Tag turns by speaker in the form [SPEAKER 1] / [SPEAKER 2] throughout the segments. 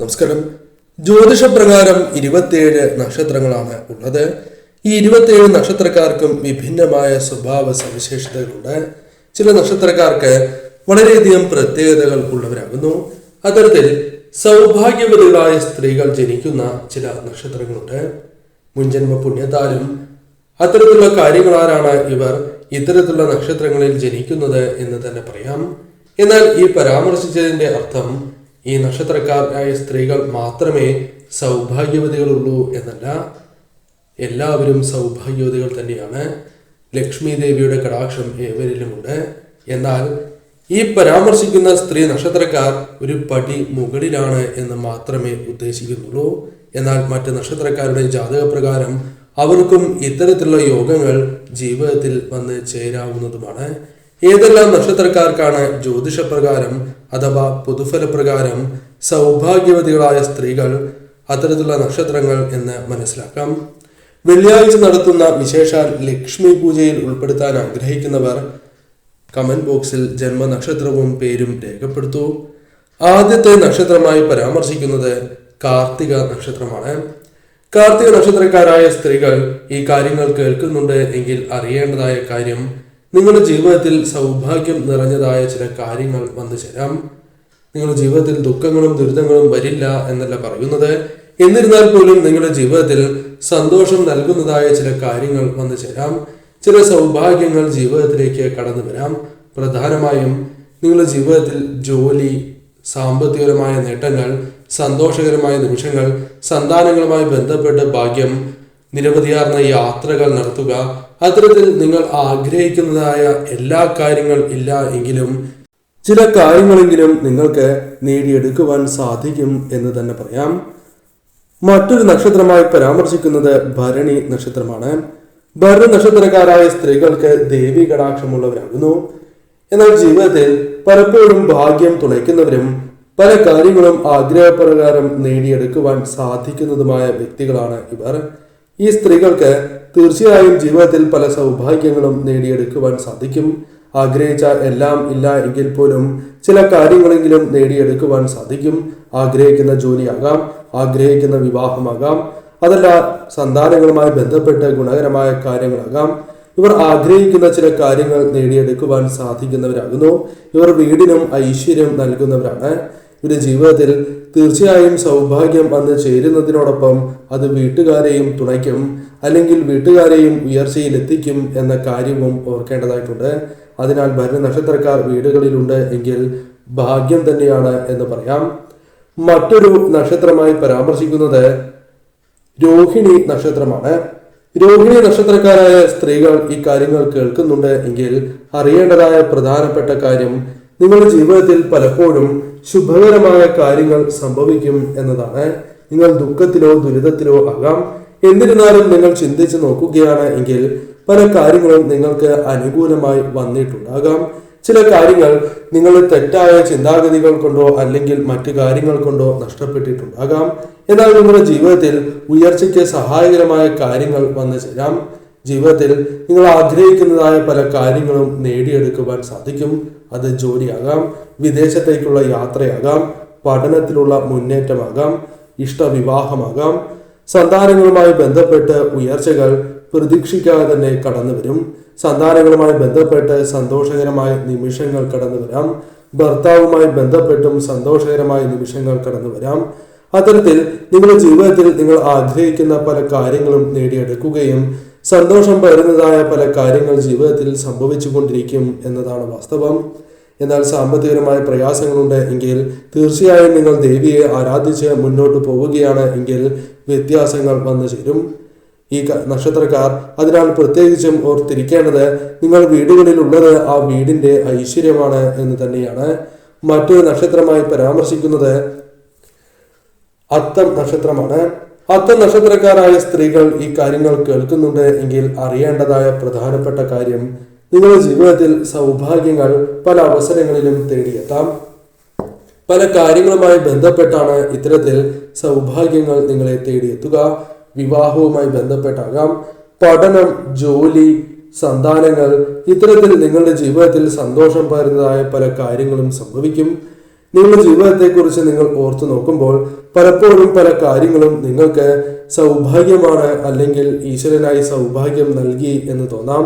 [SPEAKER 1] നമസ്കാരം. ജ്യോതിഷപ്രകാരം 27 നക്ഷത്രങ്ങളാണ് ഉള്ളത്. ഈ 27 നക്ഷത്രക്കാർക്കും വിഭിന്നമായ സ്വഭാവ സവിശേഷതകളുണ്ട്. ചില നക്ഷത്രക്കാർക്ക് വളരെയധികം പ്രത്യേകതകൾ ഉള്ളവരാകുന്നു. അത്തരത്തിൽ സൗഭാഗ്യവതികളായ സ്ത്രീകൾ ജനിക്കുന്ന ചില നക്ഷത്രങ്ങളുണ്ട്. മുൻജന്മ പുണ്യത്താലും അത്തരത്തിലുള്ള കാര്യങ്ങളാലാണ് ഇവർ ഇത്തരത്തിലുള്ള നക്ഷത്രങ്ങളിൽ ജനിക്കുന്നത് എന്ന് തന്നെ പറയാം. എന്നാൽ ഈ പരാമർശിച്ചതിന്റെ അർത്ഥം ഈ നക്ഷത്രക്കാരായ സ്ത്രീകൾ മാത്രമേ സൗഭാഗ്യവതികളുള്ളൂ എന്നല്ല. എല്ലാവരും സൗഭാഗ്യവതികൾ തന്നെയാണ്. ലക്ഷ്മി ദേവിയുടെ കടാക്ഷം ഏവരിലുമുണ്ട്. എന്നാൽ ഈ പരാമർശിക്കുന്ന സ്ത്രീ നക്ഷത്രക്കാർ ഒരു പടി മുകളിലാണ് എന്ന് മാത്രമേ ഉദ്ദേശിക്കുന്നുള്ളൂ. എന്നാൽ മറ്റ് നക്ഷത്രക്കാരുടെ ജാതകപ്രകാരം അവർക്കും ഇത്തരത്തിലുള്ള യോഗങ്ങൾ ജീവിതത്തിൽ വന്ന് ചേരാവുന്നതുമാണ്. ഏതെല്ലാം നക്ഷത്രക്കാർക്കാണ് ജ്യോതിഷപ്രകാരം അഥവാ പൊതുഫലപ്രകാരം സൗഭാഗ്യവതികളായ സ്ത്രീകൾ അത്തരത്തിലുള്ള നക്ഷത്രങ്ങൾ എന്ന് മനസ്സിലാക്കാം. വെള്ളിയാഴ്ച നടത്തുന്ന വിശേഷാൽ ലക്ഷ്മി പൂജയിൽ ഉൾപ്പെടുത്താൻ ആഗ്രഹിക്കുന്നവർ കമന്റ് ബോക്സിൽ ജന്മനക്ഷത്രവും പേരും രേഖപ്പെടുത്തൂ. ആദ്യത്തെ നക്ഷത്രമായി പരാമർശിക്കുന്നത് കാർത്തിക നക്ഷത്രമാണ്. കാർത്തിക നക്ഷത്രക്കാരായ സ്ത്രീകൾ ഈ കാര്യങ്ങൾ കേൾക്കുന്നുണ്ട് എങ്കിൽ അറിയേണ്ടതായ കാര്യം, നിങ്ങളുടെ ജീവിതത്തിൽ സൗഭാഗ്യം നിറഞ്ഞതായ ചില കാര്യങ്ങൾ വന്നു ചേരാം. നിങ്ങളുടെ ജീവിതത്തിൽ ദുഃഖങ്ങളും ദുരിതങ്ങളും വരില്ല എന്നല്ല പറയുന്നത്. എന്നിരുന്നാൽ പോലും നിങ്ങളുടെ ജീവിതത്തിൽ സന്തോഷം നൽകുന്നതായ ചില കാര്യങ്ങൾ വന്നു ചേരാം. ചില സൗഭാഗ്യങ്ങൾ ജീവിതത്തിലേക്ക് കടന്നു വരാം. പ്രധാനമായും നിങ്ങളുടെ ജീവിതത്തിൽ ജോലി, സാമ്പത്തികപരമായ നേട്ടങ്ങൾ, സന്തോഷകരമായ നിമിഷങ്ങൾ, സന്താനങ്ങളുമായി ബന്ധപ്പെട്ട് ഭാഗ്യം, നിരവധിയാർന്ന യാത്രകൾ നടത്തുക, അത്തരത്തിൽ നിങ്ങൾ ആഗ്രഹിക്കുന്നതായ എല്ലാ കാര്യങ്ങൾ ഇല്ല എങ്കിലും ചില കാര്യങ്ങളെങ്കിലും നിങ്ങൾക്ക് നേടിയെടുക്കുവാൻ സാധിക്കും എന്ന് തന്നെ പറയാം. മറ്റൊരു നക്ഷത്രമായി പരാമർശിക്കുന്നത് ഭരണി നക്ഷത്രമാണ്. ഭരണി നക്ഷത്രക്കാരായ സ്ത്രീകൾക്ക് ദേവി കടാക്ഷമുള്ളവരാകുന്നു. എന്നാൽ ജീവിതത്തിൽ പലപ്പോഴും ഭാഗ്യം തുണയ്ക്കുന്നവരും പല കാര്യങ്ങളും ആഗ്രഹപ്രകാരം നേടിയെടുക്കുവാൻ സാധിക്കുന്നതുമായ വ്യക്തികളാണ് ഇവർ. ഈ സ്ത്രീകൾക്ക് തീർച്ചയായും ജീവിതത്തിൽ പല സൗഭാഗ്യങ്ങളും നേടിയെടുക്കുവാൻ സാധിക്കും. ആഗ്രഹിച്ച എല്ലാം ഇല്ല എങ്കിൽ പോലും ചില കാര്യങ്ങളെങ്കിലും നേടിയെടുക്കുവാൻ സാധിക്കും. ആഗ്രഹിക്കുന്ന ജോലിയാകാം, ആഗ്രഹിക്കുന്ന വിവാഹമാകാം, അതല്ല സന്താനങ്ങളുമായി ബന്ധപ്പെട്ട് ഗുണകരമായ കാര്യങ്ങളാകാം. ഇവർ ആഗ്രഹിക്കുന്ന ചില കാര്യങ്ങൾ നേടിയെടുക്കുവാൻ സാധിക്കുന്നവരാകുന്നു. ഇവർ വീടിനും ഐശ്വര്യം നൽകുന്നവരാണ്. ഇവരുടെ ജീവിതത്തിൽ തീർച്ചയായും സൗഭാഗ്യം വന്ന് ചേരുന്നതിനോടൊപ്പം അത് വീട്ടുകാരെയും തുണയ്ക്കും, അല്ലെങ്കിൽ വീട്ടുകാരെയും ഉയർച്ചയിലെത്തിക്കും എന്ന കാര്യവും ഓർക്കേണ്ടതായിട്ടുണ്ട്. അതിനാൽ ഭരണി നക്ഷത്രക്കാർ വീടുകളിലുണ്ട് എങ്കിൽ ഭാഗ്യം തന്നെയാണ് എന്ന് പറയാം. മറ്റൊരു നക്ഷത്രമായി പരാമർശിക്കുന്നത് രോഹിണി നക്ഷത്രമാണ്. രോഹിണി നക്ഷത്രക്കാരായ സ്ത്രീകൾ ഈ കാര്യങ്ങൾ കേൾക്കുന്നുണ്ട് എങ്കിൽ അറിയേണ്ടതായ പ്രധാനപ്പെട്ട കാര്യം, നിങ്ങളുടെ ജീവിതത്തിൽ പലപ്പോഴും ശുഭകരമായ കാര്യങ്ങൾ സംഭവിക്കും എന്നതാണ്. നിങ്ങൾ ദുഃഖത്തിലോ ദുരിതത്തിലോ ആകാം. എന്നിരുന്നാലും നിങ്ങൾ ചിന്തിച്ചു നോക്കുകയാണ് എങ്കിൽ പല കാര്യങ്ങളും നിങ്ങൾക്ക് അനുകൂലമായി വന്നിട്ടുണ്ടാകാം. ചില കാര്യങ്ങൾ നിങ്ങൾ തെറ്റായ ചിന്താഗതികൾ കൊണ്ടോ അല്ലെങ്കിൽ മറ്റു കാര്യങ്ങൾ കൊണ്ടോ നഷ്ടപ്പെട്ടിട്ടുണ്ടാകാം. എന്നാൽ നിങ്ങളുടെ ജീവിതത്തിൽ ഉയർച്ചയ്ക്ക് സഹായകരമായ കാര്യങ്ങൾ വന്നു ചേരാം. ജീവിതത്തിൽ നിങ്ങൾ ആഗ്രഹിക്കുന്നതായ പല കാര്യങ്ങളും നേടിയെടുക്കുവാൻ സാധിക്കും. അത് ജോലിയാകാം, വിദേശത്തേക്കുള്ള യാത്രയാകാം, പഠനത്തിലുള്ള മുന്നേറ്റമാകാം, ഇഷ്ടവിവാഹമാകാം. സന്താനങ്ങളുമായി ബന്ധപ്പെട്ട് ഉയർച്ചകൾ പ്രതീക്ഷിക്കാതെ തന്നെ കടന്നു വരും. സന്താനങ്ങളുമായി ബന്ധപ്പെട്ട് സന്തോഷകരമായ നിമിഷങ്ങൾ കടന്നു വരാം. ഭർത്താവുമായി ബന്ധപ്പെട്ടും സന്തോഷകരമായ നിമിഷങ്ങൾ കടന്നു വരാം. അത്തരത്തിൽ നിങ്ങളുടെ ജീവിതത്തിൽ നിങ്ങൾ ആഗ്രഹിക്കുന്ന പല കാര്യങ്ങളും നേടിയെടുക്കുകയും സന്തോഷം പകരുന്നതായ പല കാര്യങ്ങൾ ജീവിതത്തിൽ സംഭവിച്ചു കൊണ്ടിരിക്കും എന്നതാണ് വാസ്തവം. എന്നാൽ സാമ്പത്തികപരമായ പ്രയാസങ്ങളുണ്ട് എങ്കിൽ തീർച്ചയായും നിങ്ങൾ ദേവിയെ ആരാധിച്ച് മുന്നോട്ട് പോവുകയാണ് എങ്കിൽ വ്യത്യാസങ്ങൾ വന്നു ചേരും ഈ നക്ഷത്രക്കാർ. അതിനാൽ പ്രത്യേകിച്ചും ഓർത്തിരിക്കേണ്ടത്, നിങ്ങൾ വീടുകളിലുള്ളത് ആ വീടിന്റെ ഐശ്വര്യമാണ് എന്ന് തന്നെയാണ്. മറ്റൊരു നക്ഷത്രമായി പരാമർശിക്കുന്നത് അത്തം നക്ഷത്രമാണ്. അത്തം നക്ഷത്രക്കാരായ സ്ത്രീകൾ ഈ കാര്യങ്ങൾ കേൾക്കുന്നുണ്ട് എങ്കിൽ അറിയേണ്ടതായ പ്രധാനപ്പെട്ട കാര്യം, നിങ്ങളുടെ ജീവിതത്തിൽ സൗഭാഗ്യങ്ങൾ പല അവസരങ്ങളിലും തേടിയെത്താം. പല കാര്യങ്ങളുമായി ബന്ധപ്പെട്ടാണ് ഇത്തരത്തിൽ സൗഭാഗ്യങ്ങൾ നിങ്ങളെ തേടിയെത്തുക. വിവാഹവുമായി ബന്ധപ്പെട്ടാകാം, പഠനം, ജോലി, സന്താനങ്ങൾ, ഇത്തരത്തിൽ നിങ്ങളുടെ ജീവിതത്തിൽ സന്തോഷം പകരുന്നതായ പല കാര്യങ്ങളും സംഭവിക്കും. നിങ്ങളുടെ ജീവിതത്തെക്കുറിച്ച് നിങ്ങൾ ഓർത്തു നോക്കുമ്പോൾ പലപ്പോഴും പല കാര്യങ്ങളും നിങ്ങൾക്ക് സൗഭാഗ്യമാണ് അല്ലെങ്കിൽ ഈശ്വരനായി സൗഭാഗ്യം നൽകി എന്ന് തോന്നാം.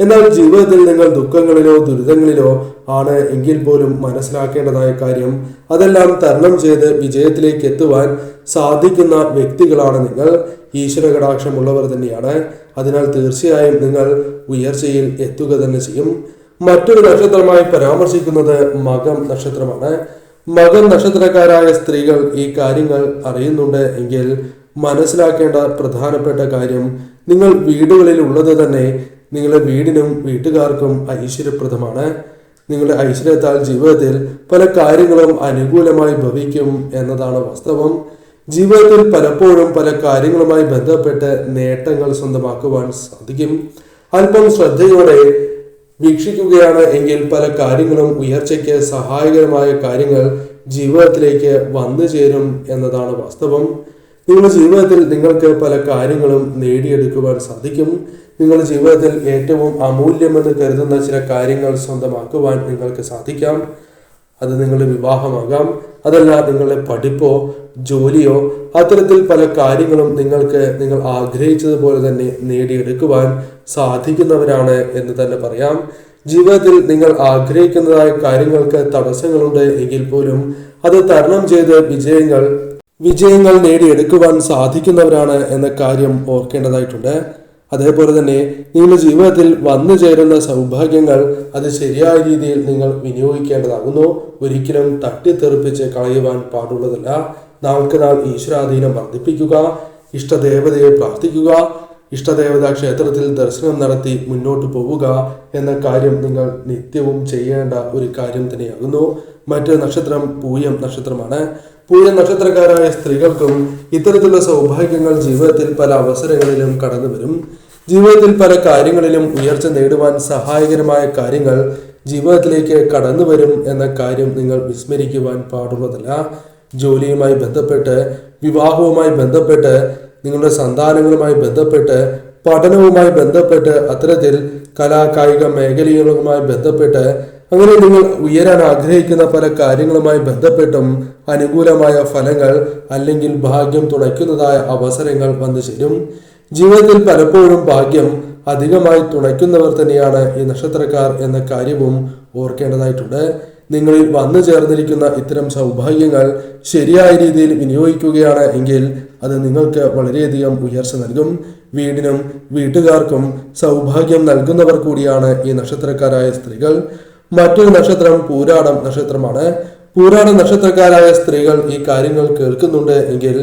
[SPEAKER 1] എന്നാൽ ജീവിതത്തിൽ നിങ്ങൾ ദുഃഖങ്ങളിലോ ദുരിതങ്ങളിലോ ആണ് എങ്കിൽ പോലും മനസ്സിലാക്കേണ്ടതായ കാര്യം, അതെല്ലാം തരണം ചെയ്ത് വിജയത്തിലേക്ക് എത്തുവാൻ സാധിക്കുന്ന വ്യക്തികളാണ് നിങ്ങൾ. ഈശ്വര കടാക്ഷമുള്ളവർ തന്നെയാണ്. അതിനാൽ തീർച്ചയായും നിങ്ങൾ ഉയർച്ചയിൽ എത്തുക തന്നെ ചെയ്യും. മറ്റൊരു നക്ഷത്രമായി പരാമർശിക്കുന്നത് മകം നക്ഷത്രമാണ്. മകം നക്ഷത്രക്കാരായ സ്ത്രീകൾ ഈ കാര്യങ്ങൾ അറിയുന്നുണ്ട് എങ്കിൽ മനസ്സിലാക്കേണ്ട പ്രധാനപ്പെട്ട കാര്യം, നിങ്ങൾ വീടുകളിൽ ഉള്ളത് തന്നെ നിങ്ങളുടെ വീടിനും വീട്ടുകാർക്കും ഐശ്വര്യപ്രദമാണ്. നിങ്ങളുടെ ഐശ്വര്യത്താൽ ജീവിതത്തിൽ പല കാര്യങ്ങളും അനുകൂലമായി ഭവിക്കും എന്നതാണ് വാസ്തവം. ജീവിതത്തിൽ പലപ്പോഴും പല കാര്യങ്ങളുമായി ബന്ധപ്പെട്ട് നേട്ടങ്ങൾ സ്വന്തമാക്കുവാൻ സാധിക്കും. അല്പം ശ്രദ്ധയോടെ വീക്ഷിക്കുകയാണ് എങ്കിൽ പല കാര്യങ്ങളും ഉയർച്ചയ്ക്ക് സഹായകരമായ കാര്യങ്ങൾ ജീവിതത്തിലേക്ക് വന്നു ചേരും എന്നതാണ് വാസ്തവം. നിങ്ങളുടെ ജീവിതത്തിൽ നിങ്ങൾക്ക് പല കാര്യങ്ങളും നേടിയെടുക്കുവാൻ സാധിക്കും. നിങ്ങളുടെ ജീവിതത്തിൽ ഏറ്റവും അമൂല്യമെന്ന് കരുതുന്ന ചില കാര്യങ്ങൾ സ്വന്തമാക്കുവാൻ നിങ്ങൾക്ക് സാധിക്കാം. അത് നിങ്ങളുടെ വിവാഹമാകാം, അതല്ല നിങ്ങളുടെ പഠിപ്പോ ജോലിയോ, അത്തരത്തിൽ പല കാര്യങ്ങളും നിങ്ങൾ ആഗ്രഹിച്ചതുപോലെ തന്നെ നേടിയെടുക്കുവാൻ സാധിക്കുന്നവരാണ് എന്ന് തന്നെ പറയാം. ജീവിതത്തിൽ നിങ്ങൾ ആഗ്രഹിക്കുന്നതായ കാര്യങ്ങൾക്ക് തടസ്സങ്ങളുണ്ട് എങ്കിൽ പോലും അത് തരണം ചെയ്ത് വിജയങ്ങൾ നേടിയെടുക്കുവാൻ സാധിക്കുന്നവരാണ് എന്ന കാര്യം ഓർക്കേണ്ടതായിട്ടുണ്ട്. അതേപോലെ തന്നെ നിങ്ങളുടെ ജീവിതത്തിൽ വന്നു ചേരുന്ന സൗഭാഗ്യങ്ങൾ അത് ശരിയായ രീതിയിൽ നിങ്ങൾ വിനിയോഗിക്കേണ്ടതാകുന്നു. ഒരിക്കലും തട്ടിത്തെറിപ്പിച്ച് കളയുവാൻ പാടുള്ളതല്ല. നാൾക്ക് നാൾ ഈശ്വരാധീനം വർദ്ധിപ്പിക്കുക, ഇഷ്ടദേവതയെ പ്രാർത്ഥിക്കുക, ഇഷ്ടദേവതാ ക്ഷേത്രത്തിൽ ദർശനം നടത്തി മുന്നോട്ട് പോവുക എന്ന കാര്യം നിങ്ങൾ നിത്യവും ചെയ്യേണ്ട ഒരു കാര്യം തന്നെയാകുന്നു. മറ്റൊരു നക്ഷത്രം പൂയം നക്ഷത്രമാണ്. പൂയം നക്ഷത്രക്കാരായ സ്ത്രീകൾക്കും ഇത്തരത്തിലുള്ള സൗഭാഗ്യങ്ങൾ ജീവിതത്തിൽ പല അവസരങ്ങളിലും കടന്നു വരും. ജീവിതത്തിൽ പല കാര്യങ്ങളിലും ഉയർച്ച നേടുവാൻ സഹായകരമായ കാര്യങ്ങൾ ജീവിതത്തിലേക്ക് കടന്നു വരും എന്ന കാര്യം നിങ്ങൾ വിസ്മരിക്കുവാൻ പാടുള്ളതല്ല. ജോലിയുമായി ബന്ധപ്പെട്ട്, വിവാഹവുമായി ബന്ധപ്പെട്ട്, നിങ്ങളുടെ സന്താനങ്ങളുമായി ബന്ധപ്പെട്ട്, പഠനവുമായി ബന്ധപ്പെട്ട്, അത്തരത്തിൽ കലാകായിക മേഖലകളുമായി ബന്ധപ്പെട്ട്, അങ്ങനെ നിങ്ങൾ ഉയരാൻ ആഗ്രഹിക്കുന്ന പല കാര്യങ്ങളുമായി ബന്ധപ്പെട്ടും അനുകൂലമായ ഫലങ്ങൾ അല്ലെങ്കിൽ ഭാഗ്യം തുണയ്ക്കുന്നതായ അവസരങ്ങൾ വന്നു ചേരും. ജീവിതത്തിൽ പലപ്പോഴും ഭാഗ്യം അധികമായി തുണയ്ക്കുന്നവർ തന്നെയാണ് ഈ നക്ഷത്രക്കാർ എന്ന കാര്യവും ഓർക്കേണ്ടതായിട്ടുണ്ട്. നിങ്ങളിൽ വന്നു ചേർന്നിരിക്കുന്ന ഇത്തരം സൗഭാഗ്യങ്ങൾ ശരിയായ രീതിയിൽ വിനിയോഗിക്കുകയാണ് എങ്കിൽ അത് നിങ്ങൾക്ക് വളരെയധികം ഉയർച്ച നൽകും. വീടിനും വീട്ടുകാർക്കും സൗഭാഗ്യം നൽകുന്നവർ കൂടിയാണ് ഈ നക്ഷത്രക്കാരായ സ്ത്രീകൾ. മറ്റൊരു നക്ഷത്രം പൂരാടം നക്ഷത്രമാണ്. പൂരാടം നക്ഷത്രക്കാരായ സ്ത്രീകൾ ഈ കാര്യങ്ങൾ കേൾക്കുന്നുണ്ട് എങ്കിൽ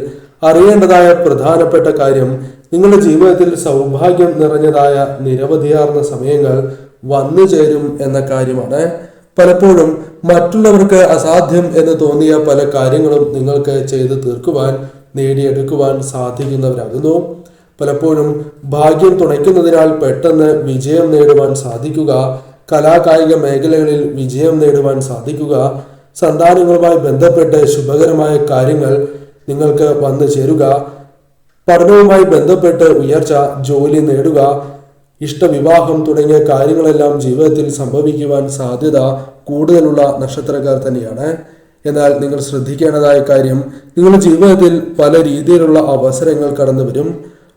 [SPEAKER 1] അറിയേണ്ടതായ പ്രധാനപ്പെട്ട കാര്യം, നിങ്ങളുടെ ജീവിതത്തിൽ സൗഭാഗ്യം നിറഞ്ഞതായ നിരവധിയാർന്ന സമയങ്ങൾ വന്നു ചേരും എന്ന കാര്യമാണ്. പലപ്പോഴും മറ്റുള്ളവർക്ക് അസാധ്യം എന്ന് തോന്നിയ പല കാര്യങ്ങളും നിങ്ങൾക്ക് ചെയ്തു തീർക്കുവാൻ, നേടിയെടുക്കുവാൻ സാധിക്കുന്നവരാകുന്നു. പലപ്പോഴും ഭാഗ്യം തുണയ്ക്കുന്നതിനാൽ പെട്ടെന്ന് വിജയം നേടുവാൻ സാധിക്കുക, കലാകായിക മേഖലകളിൽ വിജയം നേടുവാൻ സാധിക്കുക, സന്താനങ്ങളുമായി ബന്ധപ്പെട്ട് ശുഭകരമായ കാര്യങ്ങൾ നിങ്ങൾക്ക് വന്നു ചേരുക, പഠനവുമായി ബന്ധപ്പെട്ട് ഉയർച്ച, ജോലി നേടുക, ഇഷ്ടവിവാഹം തുടങ്ങിയ കാര്യങ്ങളെല്ലാം ജീവിതത്തിൽ സംഭവിക്കുവാൻ സാധ്യത കൂടുതലുള്ള നക്ഷത്രക്കാർ തന്നെയാണ്. എന്നാൽ നിങ്ങൾ ശ്രദ്ധിക്കേണ്ടതായ കാര്യം, നിങ്ങളുടെ ജീവിതത്തിൽ പല രീതിയിലുള്ള അവസരങ്ങൾ കടന്നു വരും.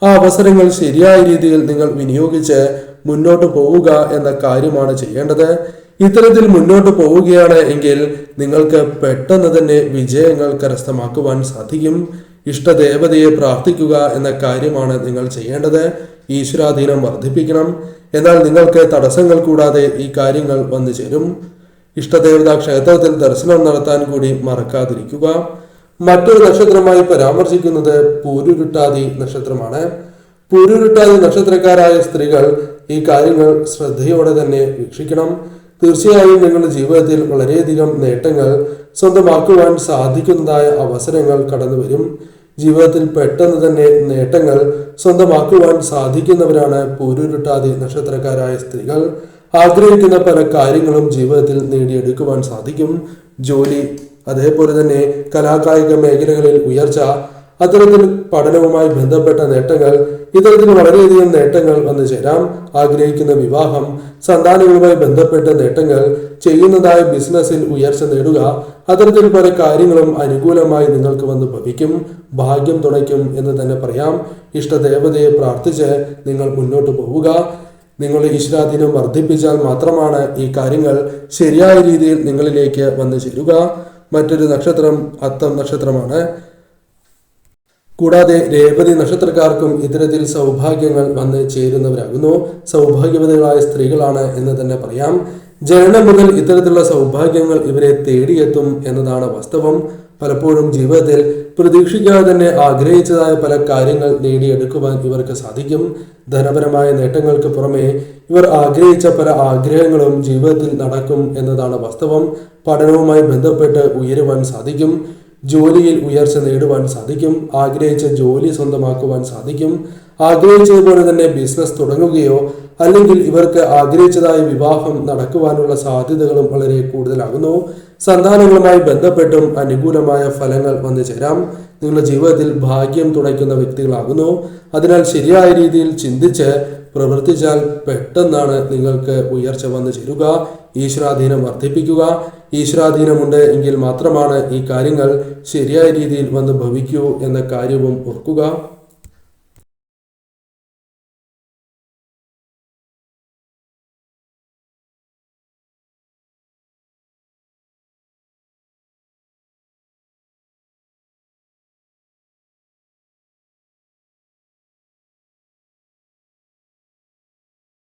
[SPEAKER 1] ആ അവസരങ്ങൾ ശരിയായ രീതിയിൽ നിങ്ങൾ വിനിയോഗിച്ച് മുന്നോട്ട് പോവുക എന്ന കാര്യമാണ് ചെയ്യേണ്ടത്. ഇത്തരത്തിൽ മുന്നോട്ട് പോവുകയാണ് എങ്കിൽ നിങ്ങൾക്ക് പെട്ടെന്ന് തന്നെ വിജയങ്ങൾ കരസ്ഥമാക്കുവാൻ സാധിക്കും. ഇഷ്ടദേവതയെ പ്രാർത്ഥിക്കുക എന്ന കാര്യമാണ് നിങ്ങൾ ചെയ്യേണ്ടത്. ഈശ്വരാധീനം വർദ്ധിപ്പിക്കണം. എന്നാൽ നിങ്ങൾക്ക് തടസ്സങ്ങൾ കൂടാതെ ഈ കാര്യങ്ങൾ വന്നു ചേരും. ഇഷ്ടദേവതാ ക്ഷേത്രത്തിൽ ദർശനം നടത്താൻ കൂടി മറക്കാതിരിക്കുക. മറ്റൊരു നക്ഷത്രമായി പരാമർശിക്കുന്നത് പൂരുരുട്ടാതി നക്ഷത്രമാണ്. പൂരുരുട്ടാതി നക്ഷത്രക്കാരായ സ്ത്രീകൾ ഈ കാര്യങ്ങൾ ശ്രദ്ധയോടെ തന്നെ വീക്ഷിക്കണം. തീർച്ചയായും നിങ്ങളുടെ ജീവിതത്തിൽ വളരെയധികം നേട്ടങ്ങൾ സ്വന്തമാക്കുവാൻ സാധിക്കുന്നതായ അവസരങ്ങൾ കടന്നു വരും. ജീവിതത്തിൽ പെട്ടെന്ന് തന്നെ നേട്ടങ്ങൾ സ്വന്തമാക്കുവാൻ സാധിക്കുന്നവരാണ് പൂരുരുട്ടാതി നക്ഷത്രക്കാരായ സ്ത്രീകൾ. ആഗ്രഹിക്കുന്ന പല കാര്യങ്ങളും ജീവിതത്തിൽ നേടിയെടുക്കുവാൻ സാധിക്കും. ജോലി, അതേപോലെ തന്നെ കലാകായിക മേഖലകളിൽ ഉയർച്ച, അത്തരത്തിൽ പഠനവുമായി ബന്ധപ്പെട്ട നേട്ടങ്ങൾ, ഇത്തരത്തിൽ വളരെയധികം നേട്ടങ്ങൾ വന്നു ചേരാം. ആഗ്രഹിക്കുന്ന വിവാഹം, സന്താനങ്ങളുമായി ബന്ധപ്പെട്ട നേട്ടങ്ങൾ, ചെയ്യുന്നതായ ബിസിനസ്സിൽ ഉയർച്ച നേടുക, അത്തരത്തിൽ പല കാര്യങ്ങളും അനുകൂലമായി നിങ്ങൾക്ക് വന്ന് ഭവിക്കും. ഭാഗ്യം തുണയ്ക്കും എന്ന് തന്നെ പറയാം. ഇഷ്ടദേവതയെ പ്രാർത്ഥിച്ച് നിങ്ങൾ മുന്നോട്ട് പോവുക. നിങ്ങളുടെ ഈശ്വരാധീനം വർദ്ധിപ്പിച്ചാൽ മാത്രമാണ് ഈ കാര്യങ്ങൾ ശരിയായ രീതിയിൽ നിങ്ങളിലേക്ക് വന്നു ചേരുക. മറ്റൊരു നക്ഷത്രം അത്തം നക്ഷത്രമാണ്. കൂടാതെ രേവതി നക്ഷത്രക്കാർക്കും ഇത്തരത്തിൽ സൗഭാഗ്യങ്ങൾ വന്ന് ചേരുന്നവരാകുന്നു. സൗഭാഗ്യവതികളായ സ്ത്രീകളാണ് എന്ന് തന്നെ പറയാം. ജനനം മുതൽ ഇത്തരത്തിലുള്ള സൗഭാഗ്യങ്ങൾ ഇവരെ തേടിയെത്തും എന്നതാണ് വാസ്തവം. പലപ്പോഴും ജീവിതത്തിൽ പ്രതീക്ഷിക്കാതെ തന്നെ ആഗ്രഹിച്ചതായ പല കാര്യങ്ങൾ നേടിയെടുക്കുവാൻ ഇവർക്ക് സാധിക്കും. ധനപരമായ നേട്ടങ്ങൾക്ക് പുറമെ ഇവർ ആഗ്രഹിച്ച പല ആഗ്രഹങ്ങളും ജീവിതത്തിൽ നടക്കും എന്നതാണ് വാസ്തവം. പഠനവുമായി ബന്ധപ്പെട്ട് ഉയരുവാൻ സാധിക്കും. ജോലിയിൽ ഉയർച്ച നേടുവാൻ സാധിക്കും. ആഗ്രഹിച്ച ജോലി സ്വന്തമാക്കുവാൻ സാധിക്കും. ആഗ്രഹിച്ചതുപോലെ തന്നെ ബിസിനസ് തുടങ്ങുകയോ അല്ലെങ്കിൽ ഇവർക്ക് ആഗ്രഹിച്ചതായ വിവാഹം നടക്കുവാനുള്ള സാധ്യതകളും വളരെ കൂടുതലാകുന്നു. സന്താനങ്ങളുമായി ബന്ധപ്പെട്ടും അനുകൂലമായ ഫലങ്ങൾ വന്നു ചേരാം. നിങ്ങളുടെ ജീവിതത്തിൽ ഭാഗ്യം തുണയ്ക്കുന്ന വ്യക്തികളാകുന്നു. അതിനാൽ ശരിയായ രീതിയിൽ ചിന്തിച്ച് പ്രവർത്തിച്ചാൽ പെട്ടെന്നാണ് നിങ്ങൾക്ക് ഉയർച്ച വന്നു ചേരുക. ഈശ്വരാധീനം വർദ്ധിപ്പിക്കുക. ഈശ്വരാധീനമുണ്ട് എങ്കിൽ മാത്രമാണ് ഈ കാര്യങ്ങൾ ശരിയായ രീതിയിൽ വന്ന് ഭവിക്കൂ എന്ന കാര്യവും ഓർക്കുക.